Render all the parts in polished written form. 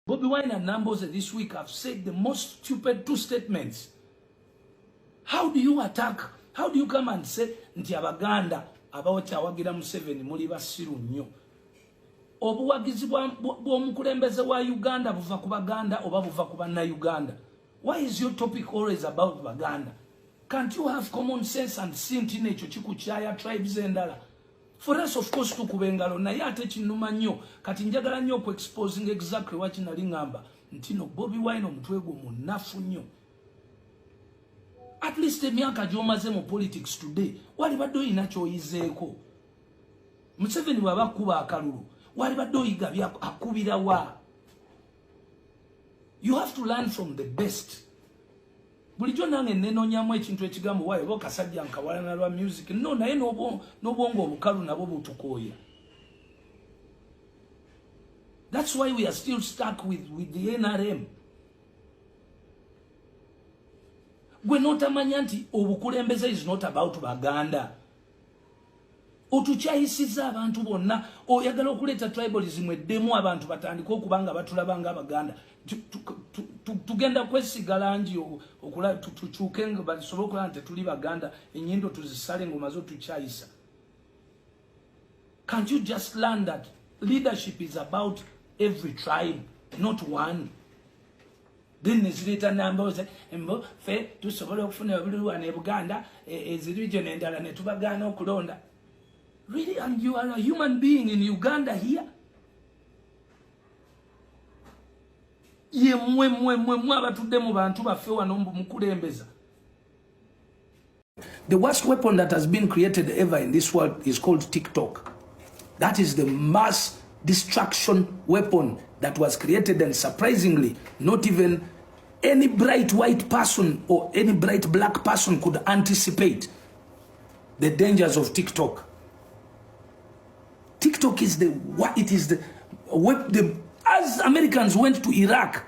Bobiwine and Namboze this week have said the most stupid two statements. How do you attack? How do you come and say nti abaganda abawagira Museveni muli basiru nnyo? Obuwagizi bw'omukulembeze wa Uganda buva ku baganda oba buva ku banna Uganda? Why is your topic always about baganda? Can't you have common sense and see nti nekyo kikukyaya tribes endala? For us, of course, tukubengalo na yate chinuma nnyo kati njagala nnyo ku exposing exactly what nali ngamba ntino Bobiwine omutwe gwo munafu nnyo. At least emyaka gy'omaze mu politics today wali badde oyina ky'oyizeeko. Museveni bw'aba akuba akalulu wali badde oyiga akubira wa? You have to learn from the best. Bulijjo nange nenonyamu ekintu ekigambo wayo bokasajja nkawalana lwa music no naye n'obwongo obukalu nabo butukooya. That's why we are still stuck with the NRM. Gwe notamanya nti obukulembeze is not about baganda. Otukyayisiza abantu bonna oyagala okuleeta tribalism eddemu abantu batandika okubanga batulabanga abaganda. Tugenda kwesigala nji okula tukyuke nga basobola okulaba nti tuli baganda ennyindo tuzisale ng'omaze otukyayisa. Can't you just learn that leadership is about every tribe, not one? Then nezileta namba embo fe tusobola okufuna obululu ne Buganda ezirijo n'endala ne tubagana okulonda. Really? And you are a human being in Uganda here? Ye mwe abatudde mu bantu baffe wano mukulembeza. The worst weapon that has been created ever in this world is called TikTok. That is the mass destruction weapon that was created, and surprisingly, not even any bright white person or any bright black person could anticipate the dangers of TikTok. TikTok is as Americans went to Iraq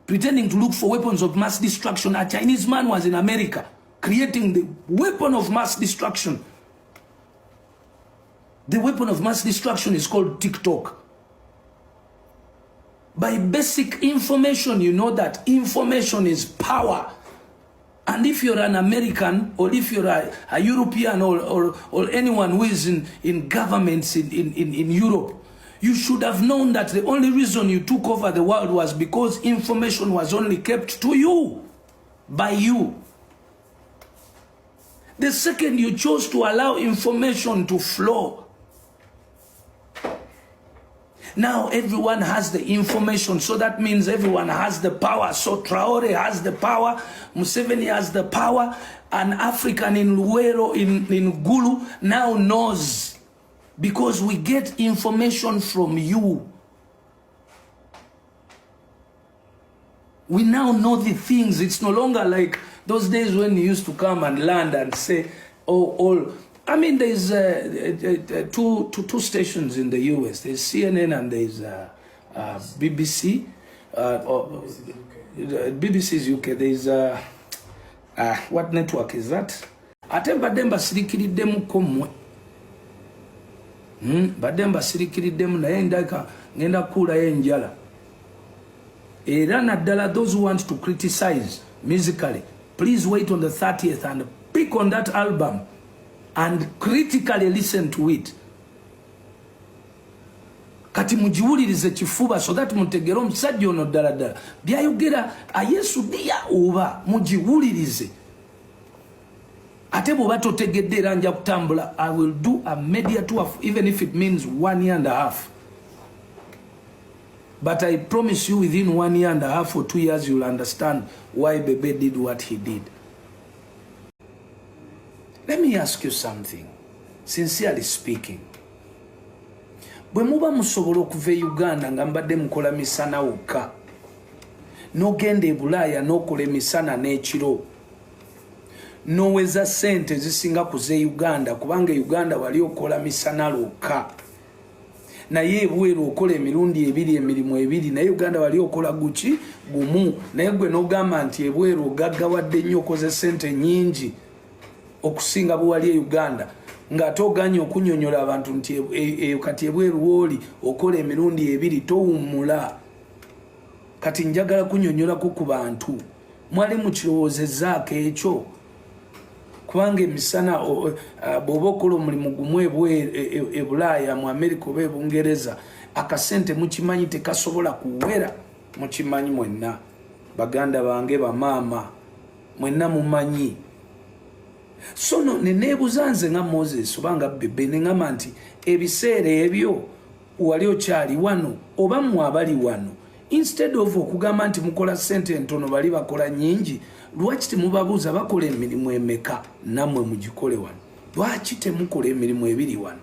pretending to look for weapons of mass destruction, a Chinese man was in America creating the weapon of mass destruction. The weapon of mass destruction is called TikTok. By basic information, you know that information is power. And if you're an American, or if you're a European, or anyone who is in governments in Europe, you should have known that the only reason you took over the world was because information was only kept to you, by you. The second you chose to allow information to flow, now everyone has the information, so that means everyone has the power. So Traore has the power, Museveni has the power, an African in Luwero, in Gulu now knows, because we get information from you. We now know the things. It's no longer like those days when you used to come and land and say, oh, I mean, there's two stations in the US. There's CNN and there's BBC. BBC is UK. There's what network is that? Atemba demba sirikiridemu komwe. Bademba sirikiridemu na yendaka ngenda kula yenjala. Era naddala those who want to criticize musically, please wait on the 30th and pick on that album and critically listen to it. Kati mujiwulirize kifuba so that mutegera omusajja ono ddala ddala byayogera ayesu dia oba mujiwulirize. Ate bw'oba totegedde era nja kutambula, I will do a media tour even if it means 1 year and a half. But I promise you within 1 year and a half or 2 years you'll understand why Bebe did what he did. Let me ask you something, sincerely speaking. Bwe muba musobola okuva e Uganda nga mbadde mukola misana wokka, n'ogenda e Bulaaya n'okola emisana n'ekiro, n'oweza ssente zisinga ku z'e Uganda, kubanga Uganda wali okola misana lwokka, naye ebweru okola emirundi ebiri, emirimu ebiri, naye Uganda wali okola guki gumu, naye gwe n'ogamba nti ebweru ogaggawadde nnyo okoze ssente nnyingi okusinga bwe wali e Uganda, ng'ate oganye okunyonyola abantu nti kati ebweru w'oli okola emirundi ebiri, towummula. kati njagala kunyonyolako ku bantu mwali mu kirowoozezaako ekyo kubanga emisana bw'oba okola omulimu gumu e Bulaaya mu Amerika oba e Bungereza akasente mukimanyi tekasobola kuwera mukimanyi mwenna baganda bange bamaama mwenna mumanyi so no neneebuza nze nga Moses oba nga Bebe ne ngamba nti ebiseera ebyo wali okyali wano oba mmwe abali wano instead of okugamba nti mukola sente ntono bali bakola nyingi lwaki temubabuuza bakola emirimu emeka nammwe mugikole wano lwaki temukola emirimu ebiri wano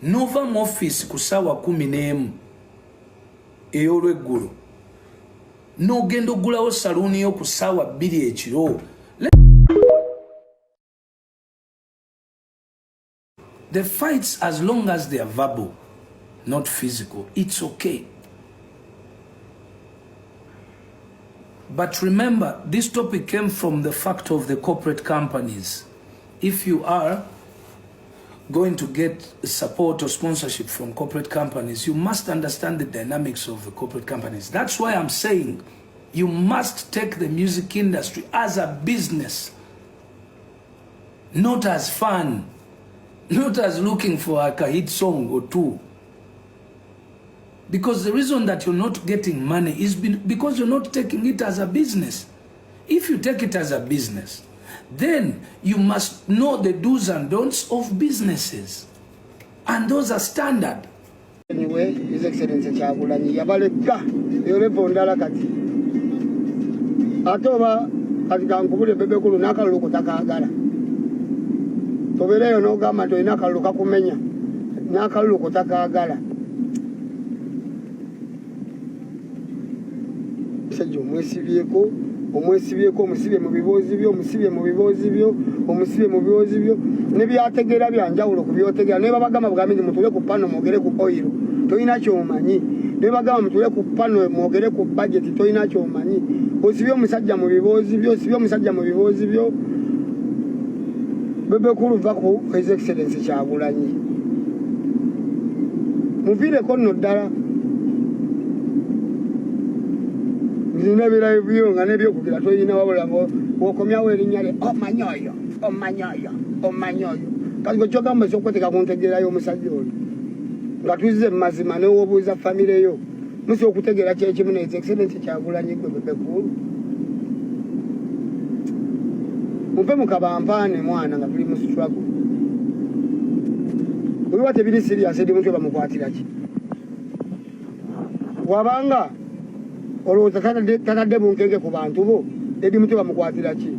nova mu office ku ssaawa 11 ey'olweggulo n'ogenda oggulawo saluuni yo ku ssaawa 2 ekiro. The fights, as long as they are verbal, not physical, it's okay. But remember, this topic came from the fact of the corporate companies. If you are going to get support or sponsorship from corporate companies, you must understand the dynamics of the corporate companies. That's why I'm saying you must take the music industry as a business, not as fun, not as looking for like a hit song or two. Because the reason that you're not getting money is because you're not taking it as a business. If you take it as a business, then you must know the do's and don'ts of businesses. And those are standard. Anyway, His Excellency Kyagulanyi yabaleka yolepo ndala kati. Atoba katika nkubule Bebecool nakalulu kutakaagala. Tobeleyo n'ogamba nti olina akalulu kakumenya. N'akalulu kutakaagala. Sejjo omwesibyeko omusibe mu bibozi byo omusibe mu bibozi byo ne byategeera byanjawulo ku byotegeera ne babagamba bugambi mutule ku pano mwogere ku oil toyina kyomanyi ne bagamba mutule ku pano mwogere ku budget toyina kyomanyi osibye omusajja mu bibozi byo Bebecool va ku His Excellency Kyagulanyi muviireko nno ddala nina birayo nga nebyokugira toyina wabula ngo okomyawo erinnya lye omanyoyo kati gwe kyogamba ekyokweteeka kuntegeerayo omusajja oyo nga tuzze mu mazima n'owobuuza famire yo musi okutegeera kyekimu ne His Excellency Kyagulanyi gwe Bebecool mumpe mukabampaane mwana nga tuli mu struggle obiwa tebiri serious edi mutwe bamukwatira ki wabanga olowooza tatadde bunkenge ku bantu bo edi mutwe bamukwatira ki